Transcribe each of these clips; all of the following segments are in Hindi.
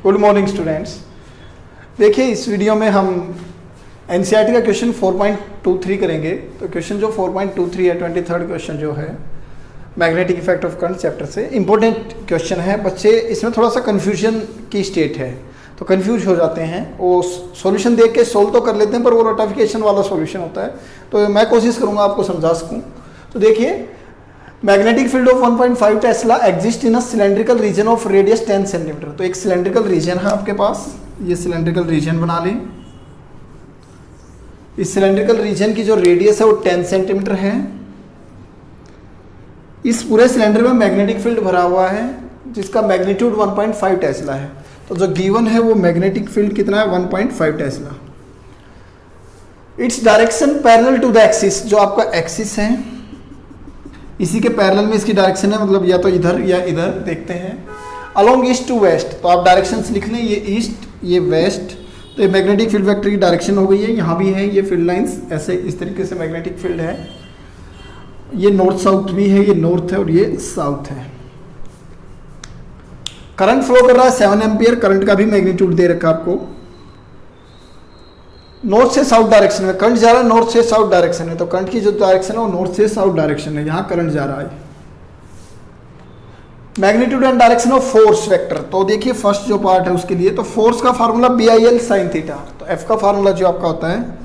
Good morning students. देखिए इस वीडियो में हम एनसीईआरटी का क्वेश्चन 4.23 करेंगे। तो क्वेश्चन जो 4.23 है 23rd क्वेश्चन जो है magnetic effect of current chapter से इंपॉर्टेंट क्वेश्चन है। बच्चे इसमें थोड़ा सा कन्फ्यूजन की स्टेट है तो कंफ्यूज हो जाते हैं। वो सॉल्यूशन देख के सोल्व तो कर लेते हैं पर वो रटिफिकेशन वाला सॉल्यूशन होता है। तो मैं कोशिश करूँगा आपको समझा सकूँ। तो देखिए magnetic field of 1.5 tesla exist in a cylindrical region of radius 10 centimetre. तो एक सिलेंड्रिकल रीजन है आपके पास, ये सिलेंड्रिकल रीजन बना लें। इस सिलेंड्रिकल रीजन की जो रेडियस है वो 10 सेंटीमीटर है। इस पूरे सिलेंडर में मैग्नेटिक फील्ड भरा हुआ है जिसका मैग्नीट्यूड 1.5 टेस्ला है। तो जो गिवन है वो मैग्नेटिक फील्ड कितना है 1.5 tesla. Its direction parallel to the axis, जो आपका एक्सिस है इसी के पैरेलल में इसकी डायरेक्शन है, मतलब या तो इधर या इधर देखते हैं। अलोंग ईस्ट टू वेस्ट, तो आप डायरेक्शंस लिख लें, ये ईस्ट ये वेस्ट। तो ये मैग्नेटिक फील्ड वेक्टर की डायरेक्शन हो गई है। यहाँ भी है ये फील्ड लाइंस, ऐसे इस तरीके से मैग्नेटिक फील्ड है। ये नॉर्थ साउथ भी है, ये नॉर्थ है और ये साउथ है। करंट फ्लो कर रहा है 7 एम्पियर। करंट का भी मैग्नीट्यूड दे रखा आपको। नॉर्थ से साउथ डायरेक्शन में करंट जा रहा है, नॉर्थ से साउथ डायरेक्शन में। तो करंट की जो डायरेक्शन है वो नॉर्थ से साउथ डायरेक्शन है, यहाँ करंट जा रहा है। Magnitude and direction of force vector, तो देखिए फर्स्ट जो पार्ट है उसके लिए तो फोर्स का फार्मूला BIL साइन थीटा। तो F का फार्मूला जो आपका होता है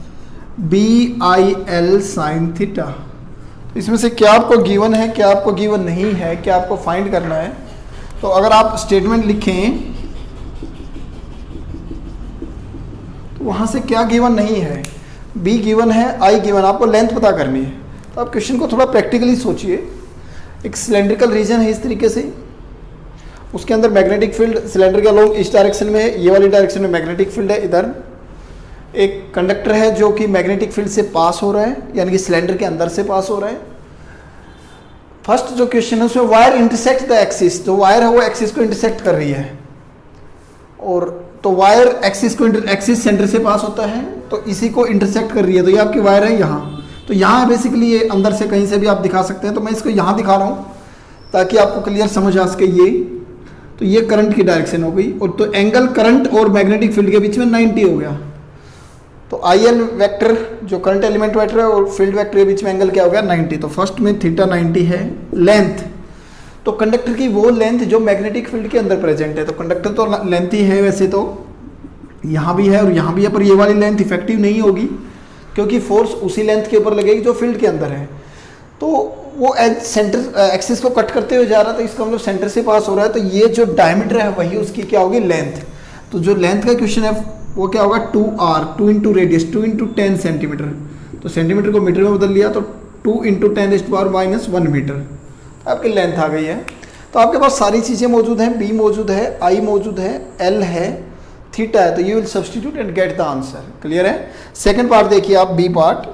BIL साइन थीटा। इसमें से क्या आपको गिवन है, क्या आपको गिवन नहीं है, क्या आपको फाइंड करना है। तो अगर आप स्टेटमेंट लिखें वहाँ से क्या गिवन नहीं है, B गिवन है, I गिवन, आपको लेंथ पता करनी है। तो आप क्वेश्चन को थोड़ा प्रैक्टिकली सोचिए। एक सिलेंड्रिकल रीजन है इस तरीके से, उसके अंदर मैग्नेटिक फील्ड सिलेंडर के अलोंग इस डायरेक्शन में है, ये वाली डायरेक्शन में मैग्नेटिक फील्ड है। इधर एक कंडक्टर है जो कि मैग्नेटिक फील्ड से पास हो रहा है, यानी कि सिलेंडर के अंदर से पास हो रहा है। फर्स्ट जो क्वेश्चन है उसमें वायर इंटरसेक्ट द एक्सिस, जो वायर है वो एक्सिस को इंटरसेक्ट कर रही है। और तो वायर एक्सिस सेंटर से पास होता है तो इसी को इंटरसेक्ट कर रही है। तो ये आपकी वायर है यहाँ, तो यहाँ बेसिकली ये अंदर से कहीं से भी आप दिखा सकते हैं। तो मैं इसको यहाँ दिखा रहा हूँ ताकि आपको क्लियर समझ आ सके। ये तो ये करंट की डायरेक्शन हो गई और तो एंगल करंट और मैग्नेटिक फील्ड के बीच में 90 हो गया। तो IL वेक्टर जो करंट एलिमेंट वेक्टर है और फील्ड वेक्टर के बीच में एंगल क्या हो गया 90। तो फर्स्ट में थीटा 90 है। लेंथ, तो कंडक्टर की वो लेंथ जो मैग्नेटिक फील्ड के अंदर प्रेजेंट है। तो कंडक्टर तो लेंथ ही है, वैसे तो यहाँ भी है और यहाँ भी है, पर ये वाली लेंथ इफेक्टिव नहीं होगी क्योंकि फोर्स उसी लेंथ के ऊपर लगेगी जो फील्ड के अंदर है। तो वो सेंटर एक्सिस को कट करते हुए जा रहा है, तो इसका मतलब सेंटर से पास हो रहा है। तो ये जो डायमीटर है वही उसकी क्या होगी लेंथ। तो जो लेंथ का क्वेश्चन है वो क्या होगा 2R, 2 into radius, 2 into 10 centimetre. तो सेंटीमीटर को मीटर में बदल लिया तो 2 इंटू 10⁻⁻1 मीटर आपकी लेंथ आ गई है। तो आपके पास सारी चीज़ें मौजूद हैं, B मौजूद है, I मौजूद है, L है, थीटा है। तो you will substitute and get the answer. Clear है। सेकंड पार्ट देखिए आप, B part.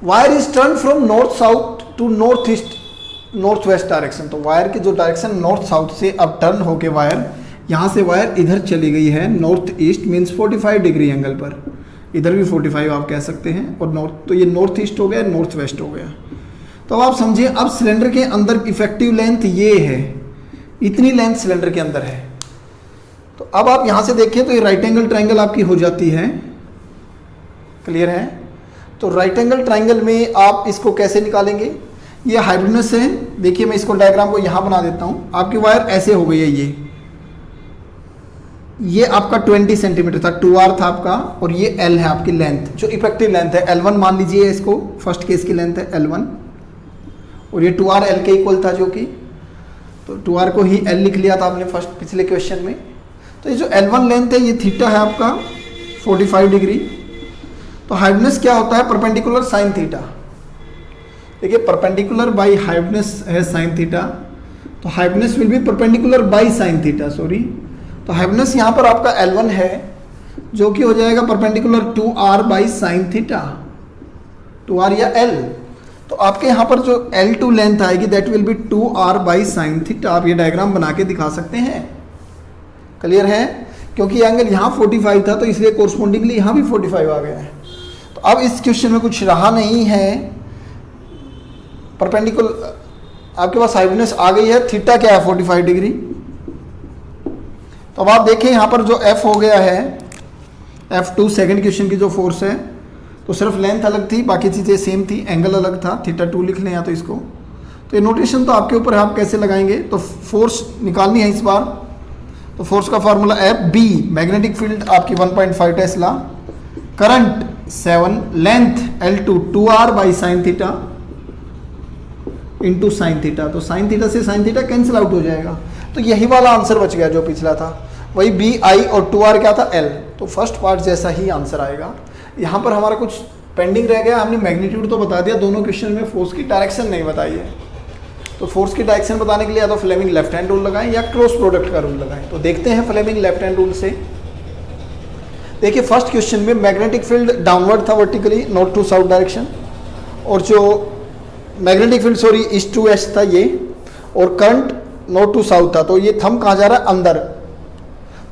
Wire is turn from north south to north east north west direction. तो वायर की जो डायरेक्शन नॉर्थ साउथ से अब टर्न होके वायर यहाँ से वायर इधर चली गई है north east, means 45 degree angle पर। इधर भी 45 आप कह सकते हैं। और नॉर्थ, तो ये नॉर्थ ईस्ट हो गया, नॉर्थ वेस्ट हो गया। तो आप समझिए अब सिलेंडर के अंदर इफेक्टिव लेंथ ये है, इतनी लेंथ सिलेंडर के अंदर है। तो अब आप यहाँ से देखें तो ये राइट एंगल ट्राइंगल आपकी हो जाती है। क्लियर है। तो राइट एंगल ट्राइंगल में आप इसको कैसे निकालेंगे, ये हाइपोटेन्यूज है। देखिए मैं इसको डायग्राम को यहाँ बना देता हूँ। आपकी वायर ऐसे हो गई है, ये आपका 20 सेंटीमीटर था, 2R था आपका, और ये L है आपकी लेंथ जो इफेक्टिव लेंथ है। L1 मान लीजिए इसको, फर्स्ट केस की लेंथ है L1 और ये 2R L के इक्वल था जो कि, तो 2R को ही L लिख लिया था आपने फर्स्ट पिछले क्वेश्चन में। तो ये जो L1 लेंथ है ये थीटा है आपका 45 डिग्री। तो हाइपोटेन्यूज क्या होता है परपेंडिकुलर साइन थीटा। देखिए परपेंडिकुलर बाई हाइपोटेन्यूज है साइन थीटा, तो hypotenuse will be perpendicular by sine theta, sorry. तो हाइपोटेन्यूज यहाँ पर आपका L1 है जो कि हो जाएगा perpendicular 2R by sine theta, 2R या L। तो आपके यहाँ पर जो L2 लेंथ आएगी that will be 2R by sine theta. आप ये डायग्राम बना के दिखा सकते हैं। क्लियर है। क्योंकि एंगल यहाँ 45 था तो इसलिए कोरस्पोंडिंगली यहाँ भी 45 आ गया है। तो अब इस क्वेश्चन में कुछ रहा नहीं है, परपेंडिकुलर आपके पास हाइपोटेन्यूज आ गई है। थीटा क्या है 45 डिग्री, तो अब आप देखें यहाँ पर जो F हो गया है, F2 सेकंड क्वेश्चन की जो फोर्स है, तो सिर्फ लेंथ अलग थी, बाकी चीज़ें सेम थी, एंगल अलग था, θ2 लिख लें या तो इसको। तो ये नोटेशन तो आपके ऊपर है, आप कैसे लगाएंगे। तो फोर्स निकालनी है इस बार, तो फोर्स का formula F B, magnetic field आपकी 1.5 Tesla, current 7, length L2 2R by sine theta into sine theta. तो साइन थीटा से साइन थीटा कैंसिल आउट हो जाएगा, तो यही वाला आंसर बच गया जो पिछला था, वही B I और 2R क्या था L। तो फर्स्ट पार्ट जैसा ही आंसर आएगा। यहाँ पर हमारा कुछ पेंडिंग रह गया, हमने मैग्नीट्यूड तो बता दिया, दोनों क्वेश्चन में फोर्स की डायरेक्शन नहीं बताई है। तो फोर्स की डायरेक्शन बताने के लिए या तो फ्लेमिंग लेफ्ट हैंड रूल लगाएं या क्रॉस प्रोडक्ट का रूल लगाएं। तो देखते हैं फ्लेमिंग लेफ्ट हैंड रूल से। देखिए फर्स्ट क्वेश्चन में मैग्नेटिक फील्ड डाउनवर्ड था vertically, north to south direction, और जो magnetic field sorry east to west था ये, और करंट नॉर्थ टू साउथ था। तो ये थंब कहाँ जा रहा है, अंदर।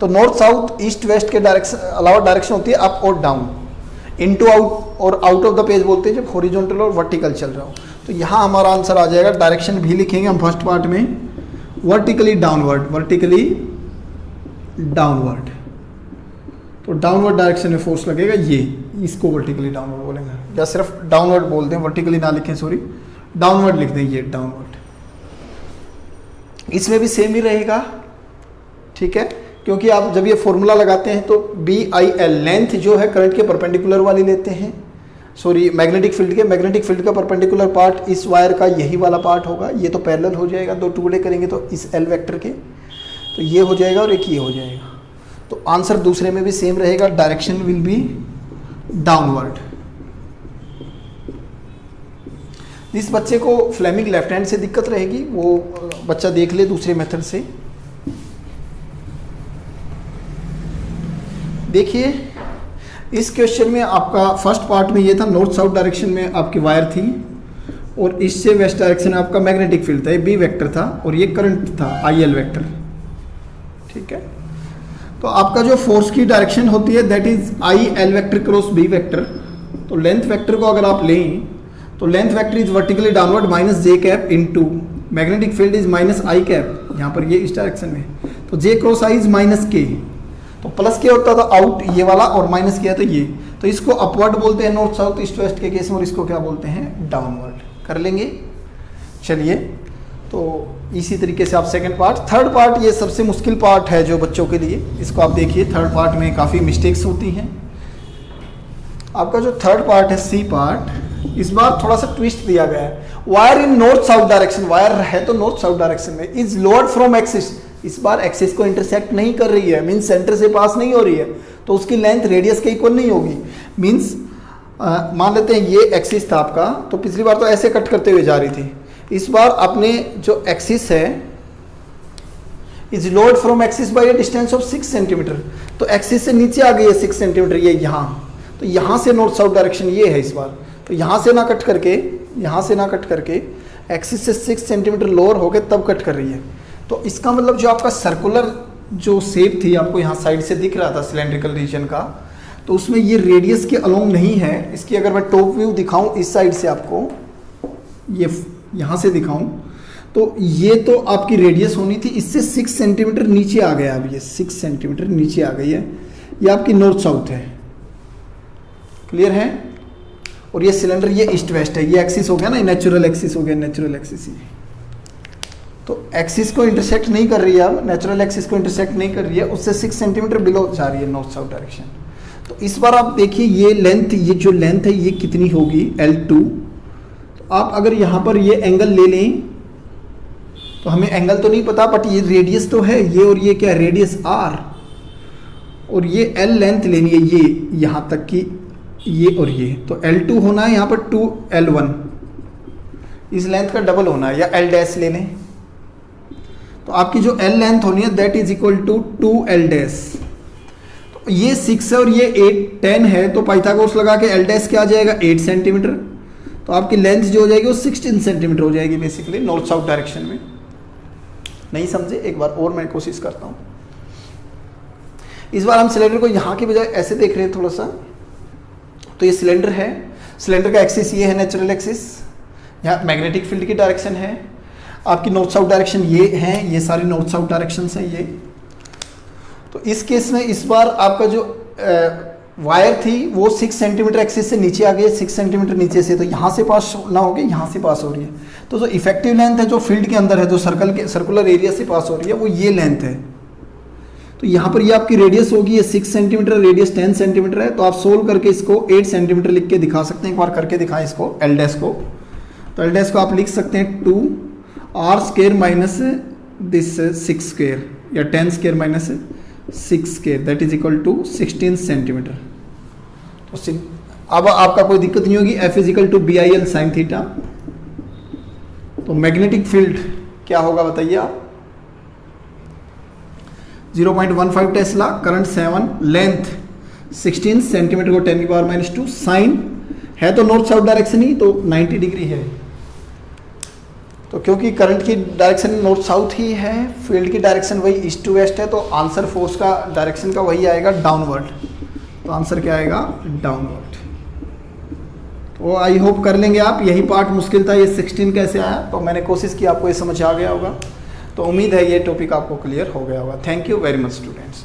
तो नॉर्थ साउथ ईस्ट वेस्ट के डायरेक्शन अलावा डायरेक्शन होती है अप और डाउन, इनटू आउट और आउट ऑफ द पेज बोलते हैं जब हॉरिजॉन्टल और वर्टिकल चल रहा हो। तो यहाँ हमारा आंसर आ जाएगा, डायरेक्शन भी लिखेंगे हम फर्स्ट पार्ट में, वर्टिकली डाउनवर्ड, वर्टिकली डाउनवर्ड। तो डाउनवर्ड डायरेक्शन में फोर्स लगेगा, ये इसको वर्टिकली डाउनवर्ड बोलेंगे, या सिर्फ डाउनवर्ड बोल दें, वर्टिकली ना लिखें, सॉरी डाउनवर्ड लिख दें, ये डाउनवर्ड। इसमें भी सेम ही रहेगा, ठीक है, क्योंकि आप जब ये फॉर्मूला लगाते हैं तो BIL लेंथ जो है करंट के परपेंडिकुलर वाली लेते हैं, सॉरी मैग्नेटिक फील्ड का परपेंडिकुलर पार्ट इस वायर का यही वाला पार्ट होगा, ये तो पैरेलल हो जाएगा, दो टुकड़े करेंगे तो इस L वेक्टर के, तो ये हो जाएगा और एक ये हो जाएगा। तो आंसर दूसरे में भी सेम रहेगा, डायरेक्शन विल बी डाउनवर्ड। जिस बच्चे को फ्लेमिंग लेफ्ट हैंड से दिक्कत रहेगी वो बच्चा देख ले दूसरे मेथड से। देखिए इस क्वेश्चन में आपका फर्स्ट पार्ट में ये था, नॉर्थ साउथ डायरेक्शन में आपकी वायर थी और इससे वेस्ट डायरेक्शन में आपका मैग्नेटिक फील्ड था, ये B वेक्टर था और ये करंट था IL वेक्टर, ठीक है। तो आपका जो फोर्स की डायरेक्शन होती है that is IL vector cross B vector. तो लेंथ वेक्टर को अगर आप लें तो length vector is vertically downward minus J cap into magnetic field is minus I cap, यहाँ पर ये इस डायरेक्शन में, तो J cross I is minus K। तो प्लस क्या होता था आउट ये वाला और माइनस किया तो ये, तो इसको अपवर्ड बोलते हैं नॉर्थ साउथ ईस्ट वेस्ट के केस में, और इसको क्या बोलते हैं डाउनवर्ड। कर लेंगे, चलिए। तो इसी तरीके से आप सेकंड पार्ट, थर्ड पार्ट ये सबसे मुश्किल पार्ट है जो बच्चों के लिए, इसको आप देखिए। थर्ड पार्ट में काफ़ी मिस्टेक्स होती हैं। आपका जो थर्ड पार्ट है C पार्ट, इस बार थोड़ा सा ट्विस्ट दिया गया है। Wire in north south direction, wire है तो नॉर्थ साउथ डायरेक्शन में, इज लोअर्ड फ्रॉम एक्सिस, इस बार एक्सिस को इंटरसेक्ट नहीं कर रही है, मीन्स सेंटर से पास नहीं हो रही है, तो उसकी लेंथ रेडियस के इक्वल नहीं होगी। मीन्स मान लेते हैं ये एक्सिस था आपका, तो पिछली बार तो ऐसे कट करते हुए जा रही थी, इस बार अपने जो एक्सिस है is lowered from axis by a distance of 6 centimetre, तो एक्सिस से नीचे आ गई है 6 सेंटीमीटर, ये यहाँ, तो यहाँ से नॉर्थ साउथ डायरेक्शन ये है इस बार, तो यहाँ से ना कट करके, यहाँ से ना कट करके एक्सिस से 6 सेंटीमीटर लोअर होके तब कट कर रही है। तो इसका मतलब जो आपका सर्कुलर जो शेप थी आपको यहाँ साइड से दिख रहा था सिलेंड्रिकल रीजन का, तो उसमें ये रेडियस के अलोंग नहीं है। इसकी अगर मैं टॉप व्यू दिखाऊं इस साइड से आपको, ये यहाँ से दिखाऊं, तो ये तो आपकी रेडियस होनी थी, इससे 6 सेंटीमीटर नीचे आ गया, अब ये 6 सेंटीमीटर नीचे आ गई है, ये आपकी नॉर्थ साउथ है, क्लियर है। और ये सिलेंडर ये ईस्ट वेस्ट है, ये एक्सिस हो गया ना, नेचुरल एक्सिस हो गया, नेचुरल एक्सिस, ये तो एक्सिस को इंटरसेक्ट नहीं कर रही है, अब नेचुरल एक्सिस को इंटरसेक्ट नहीं कर रही है, उससे 6 सेंटीमीटर बिलो जा रही है नॉर्थ साउथ डायरेक्शन। तो इस बार आप देखिए ये लेंथ, ये जो लेंथ है ये कितनी होगी, L2। तो आप अगर यहाँ पर ये एंगल ले लें, तो हमें एंगल तो नहीं पता बट ये रेडियस तो है, ये और ये क्या है, रेडियस R, और ये L लेंथ लेनी है, ये यहाँ तक की, ये और ये, तो L2 होना है यहाँ पर 2L1, इस लेंथ का डबल होना है, या L डैश ले लें, तो आपकी जो L लेंथ होनी है that is equal to 2L dash. तो ये 6 है और ये 8 10 है, तो पाइथागोरस लगा के L डैश क्या आ जाएगा 8 सेंटीमीटर, तो आपकी लेंथ जो हो जाएगी वो 16 सेंटीमीटर हो जाएगी बेसिकली नॉर्थ साउथ डायरेक्शन में। नहीं समझे, एक बार और मैं कोशिश करता हूँ। इस बार हम सिलेंडर को यहाँ की बजाय ऐसे देख रहे हैं थोड़ा सा, तो ये सिलेंडर है, सिलेंडर का एक्सिस ये है नेचुरल एक्सिस, यहाँ मैग्नेटिक फील्ड की डायरेक्शन है, आपकी नॉर्थ साउथ डायरेक्शन ये है, ये सारी नॉर्थ साउथ डायरेक्शन है ये। तो इस केस में इस बार आपका जो वायर थी वो 6 सेंटीमीटर एक्सिस से नीचे आ गई है, 6 सेंटीमीटर नीचे से, तो यहाँ से पास ना होगी, यहाँ से पास हो रही है। तो जो इफेक्टिव लेंथ है जो फील्ड के अंदर है, जो सर्कुलर एरिया से पास हो रही है, वो ये लेंथ है। तो यहाँ पर ये आपकी रेडियस होगी, ये 6 सेंटीमीटर, रेडियस 10 सेंटीमीटर है। तो आप सोल्व करके इसको 8 सेंटीमीटर लिख के दिखा सकते हैं। एक बार करके दिखाएं इसको एल डैश को। तो एल डैश को आप लिख सकते हैं 2r² माइनस दिस 6² या 10² minus 6² that is equal to 16 centimetre. तो अब आपका कोई दिक्कत नहीं होगी। F is equal to BIL sine theta. तो मैग्नेटिक फील्ड क्या होगा बताइए आप? 0.15 टेस्ला, करंट 7, लेंथ 16 सेंटीमीटर को 10⁻², साइन है तो नॉर्थ साउथ डायरेक्शन ही, तो 90 डिग्री है। तो क्योंकि करंट की डायरेक्शन नॉर्थ साउथ ही है, फील्ड की डायरेक्शन वही ईस्ट टू वेस्ट है, तो आंसर फोर्स का डायरेक्शन का वही आएगा, डाउनवर्ड। तो आंसर क्या आएगा? डाउनवर्ड। तो आई होप कर लेंगे आप। यही पार्ट मुश्किल था, ये 16 कैसे आया, तो मैंने कोशिश की आपको ये समझ आ गया होगा। तो उम्मीद है ये टॉपिक आपको क्लियर हो गया होगा। Thank you very much students.